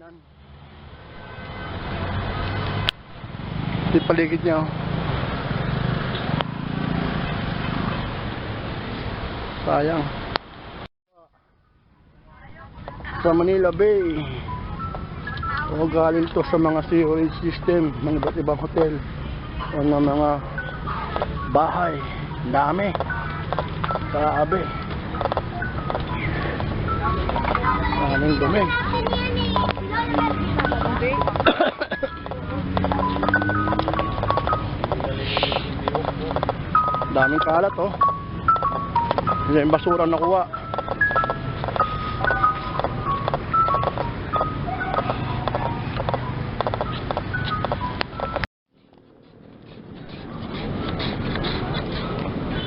Yan. Ito yung paligid niya, oh. Sayang. Sa Manila Bay. O galing to sa mga sewerage system ng iba't ibang hotel o ng mga bahay. Dami. Grabe. Daming dumi. Daming kalat, oh. Yung basura nakuha.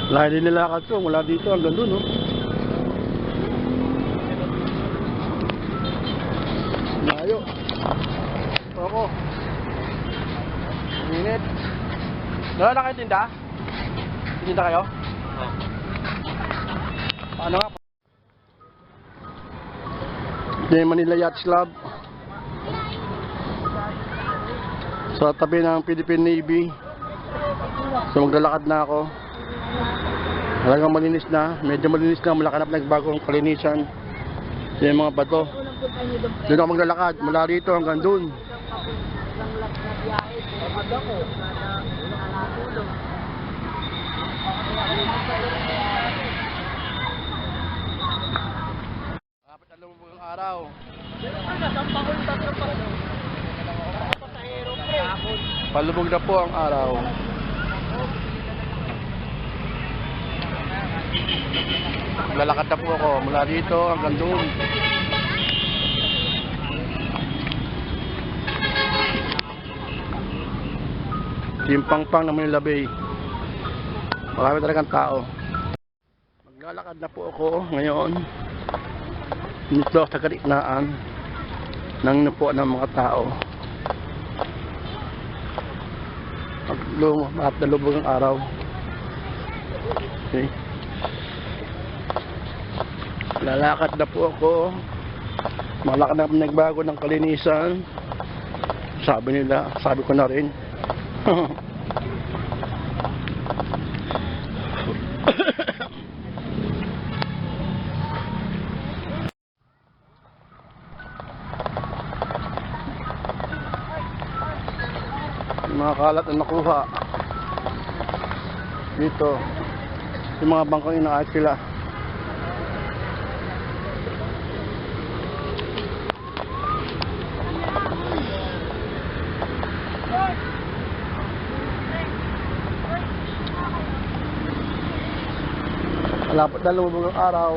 Lahat din nilakad ko mula dito hanggang dun, no? Layo. Ako. Minit. Wala na kayo tinda? Tinda kayo? Oo. Paano nga? Ito yung Manila Yacht Club. Sa tabi ng Philippine Navy. So maglalakad na ako. Talagang malinis na, medyo malinis na, malakanap nagbagong kalinisan. Yung mga bato. Doon ako maglalakad, mula rito hanggang doon. Kapit na lumubog ang araw. Palubog na po ang araw. Lalakad na po ako mula dito hanggang doon. Yung pangpang na Manila Bay. Marami talagang tao. Maglalakad na po ako ngayon dito sa kaliknaan ng napuan ng mga tao. At nalubog ang araw. Okay. Lalakad na po ako. Malakad na nagbago ng kalinisan. Sabi nila, sabi ko na rin. Mga kalat na nakuha dito. Yung mga bangkang inaayos sila. Malapit na lumubog ang araw.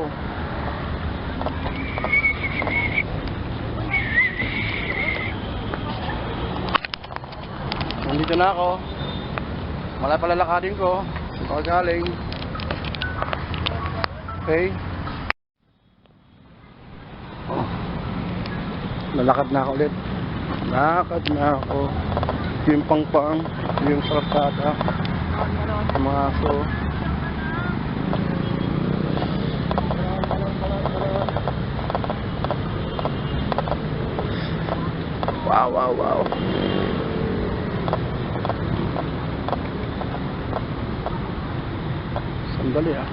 Nandito na ako. Malay pala lakadin ko. Ito galing. Okay. Oh. Lalakad na ako ulit. Lakad na ako. Yung pangpang. Yung sarapata. Mga aso. Wow, wow, wow. Sandali, ah.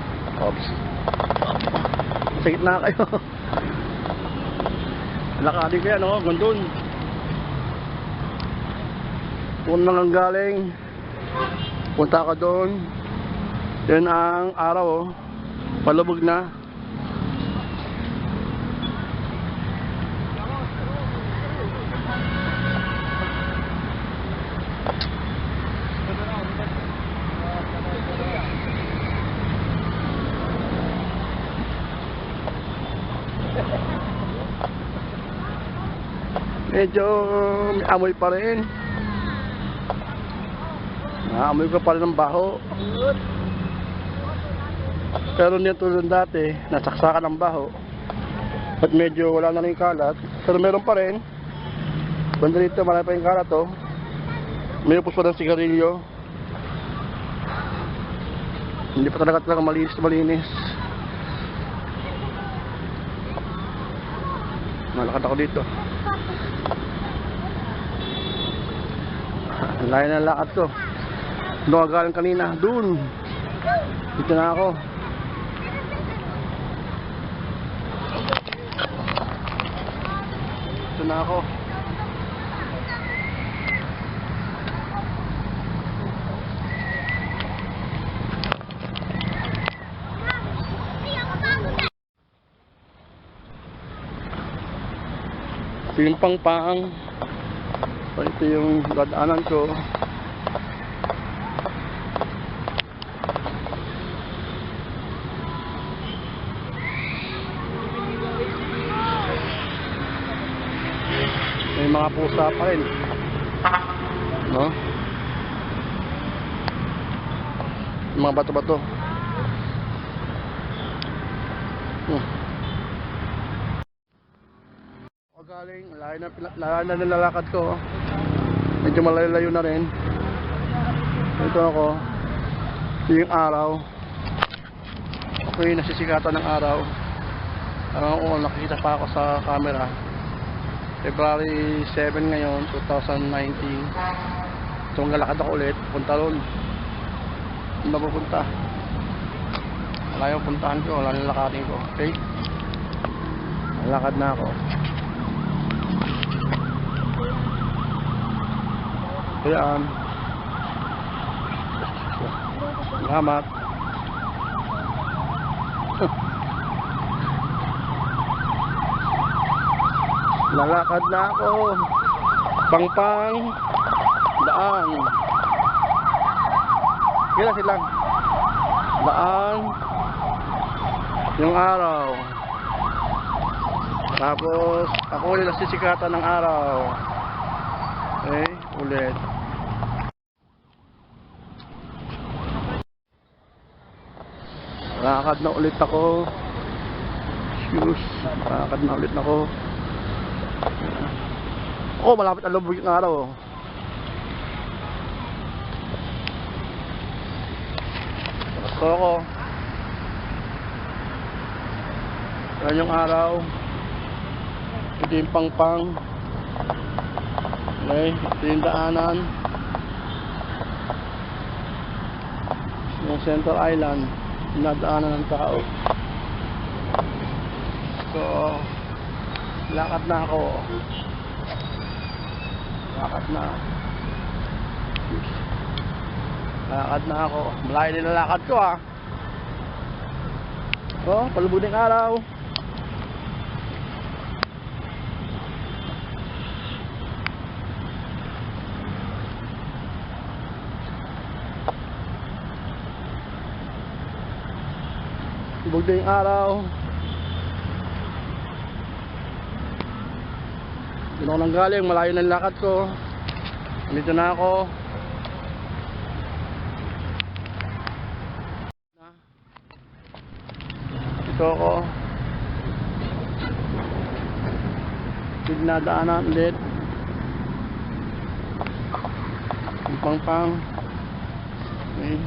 Oops. Sakit na kayo. Lakadin ko yan, oh. Gandun. Kung nang galing, punta ka doon. Yan ang araw, oh. Palubog na. Medyo may amoy pa rin. Naamoy ko pa rin ng baho. Pero niya tulad dati, nasaksakan ng baho. At medyo wala na rin kalat. Pero meron pa rin. Banda dito, marami pa yung kalat, oh. May upos pa ng sigarilyo. Hindi pa talaga malinis. Malakad ako dito. Ang layo ng lakad ko. Doon ako galing kanina. Doon. Dito na ako. Dito na ako. Pimpang-pang. So, ito yung dadaanan ko. May mga pusa pa rin. No? Yung mga bato-bato. Galing, layo na nilalakad ko. Medyo malayo-layo na rin. Ito ako. Ito yung araw. Ako yung nasisikatan ng araw. Nakikita pa ako sa camera. February 7 ngayon, 2019. So maglalakad ako ulit. Punta ron. Hindi na pupunta. Wala yung puntahan ko. Wala yung lakadin ko. Okay? Lakad na ako. Ayan. Salamat. Lalakad na ako. Pang-pang. Daan. Kila silang. Daan. Yung araw. Tapos ako ulit nasisikatan ng araw. Okay, ulit. Lakad na ulit ako. Shoes. Lakad na ulit ako. Oh, malapit ang lubog yung araw. Gusto ako. Yan yung araw. Ito yung pang-pang. Okay, ito yung daanan. Yung Central Island. Dinadaanan ng tao. So, lakad na ako. Lakad na. Lakad na ako. Malayo din ang lakad ko ah. So, palubog ng araw. Palubog din yung araw. Doon ako nang galing, malayo ng lakad ko. Dito na ako. Dito ako. Dinadaanan ulit. Pang-pang. Okay.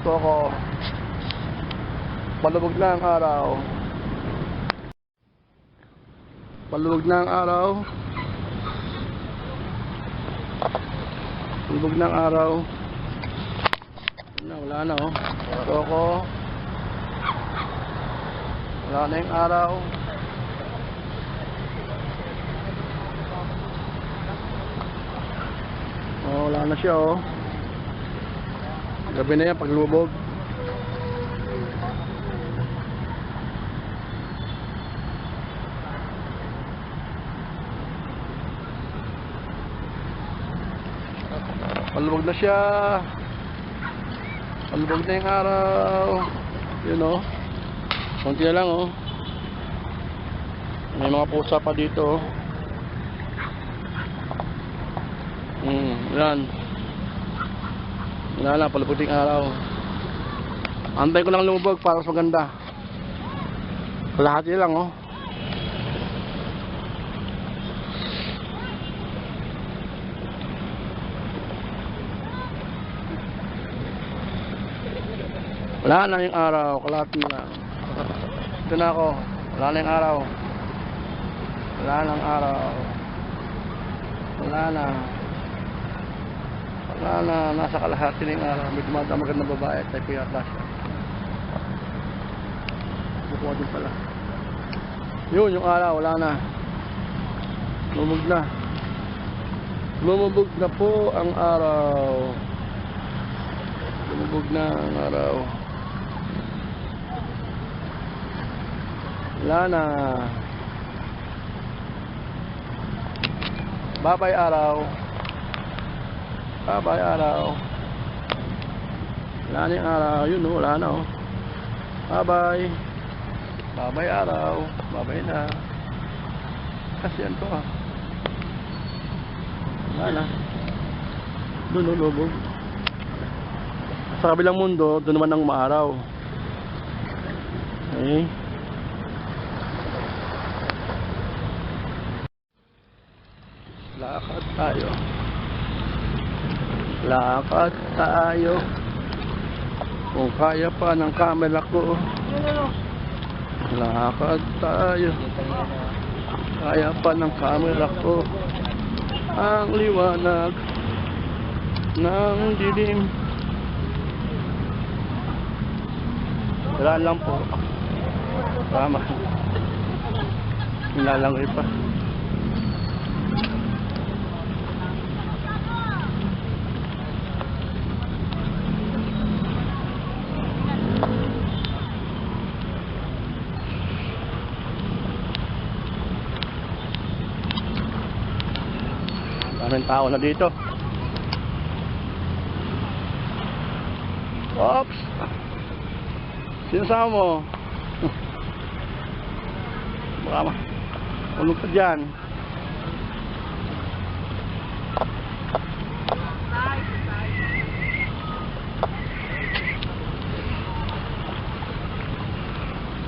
Dito ako. Palubog na ang araw. Palubog na ang araw. Palubog na ang araw. Wala na oh. Ito ako. Wala na yung araw. Oh, wala na siya oh. Gabi na yan pag lumubog. Palubog na siya. Palubog na yung araw. Yun o. Kunti na lang o. May mga pusa pa dito. Yan. Wala na, palubog na yung araw. Antay ko lang lumubog para mas maganda. Kalahati lang o. Wala na yung araw, kalahati na. Ito na ako. Wala na yung araw. Wala nang araw. Wala na. Wala na. Nasa kalahati na yung araw. May dumadang magandang babae. Type ko yata siya. Bukuha din pala. Yun, yung araw. Wala na. Lumog na. Lumubog na po ang araw. Lumubog na ang araw. Wala na. Bye-bye araw. Bye-bye araw. Wala na yung araw. Yun o, wala na o. Bye-bye. Bye-bye araw. Bye-bye na. Kasi yan to ah. Wala na. Doon o, lubog. Sa kabilang mundo, doon naman ang maaraw. Okay. Lakad tayo. Lakad tayo. Kung kaya pa ng camera ko. Lakad tayo. Kaya pa ng camera ko. Ang liwanag ng dilim. Wala lang po. Tama. Hinalangoy pa. Maraming tao na dito. Oops! Sinasama mo? Baka tulog ka dyan.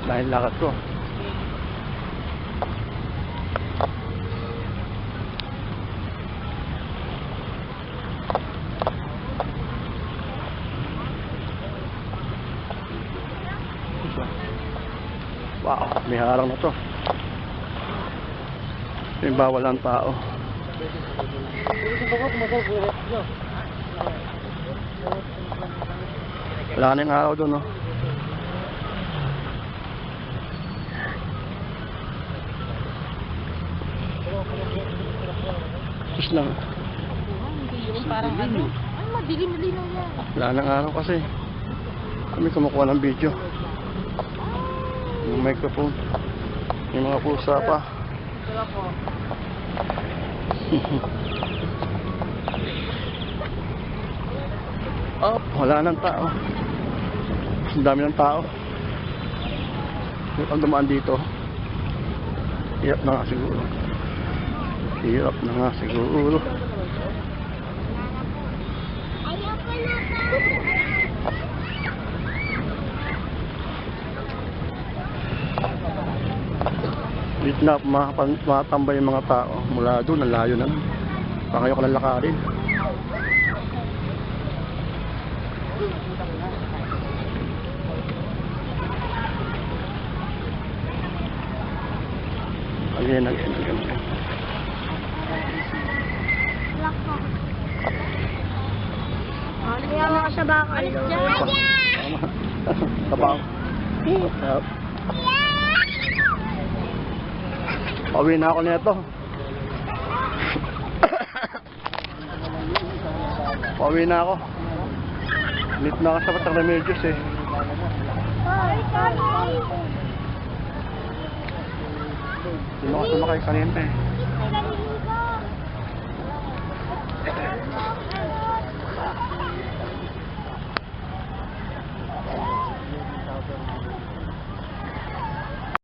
Dahil lakad ko. Wow, may harang na to. May bawal ang tao. Wala na yung araw doon, no? Tapos lang. Parang ano? Ay, madilim-linaw yan. Wala na yung araw kasi. Kami kumukuha ng video. Yung microphone. Yung mga pusa pa. Wala po. Oh, wala nang tao. Ang dami ng tao. Ang dumaan dito. Hirap na nga siguro. Hirap na nga siguro. Dito na matambay yung mga tao. Mula doon, ang layo na. Pangayo ka lang lakarin. Again. Kaya mga sa baka. Alis dyan. Tabaw. Pauwi na ako nito. Pauwi na ako. Lit na ako sa Patang Remedios eh. Hindi ako sumakay kanina eh.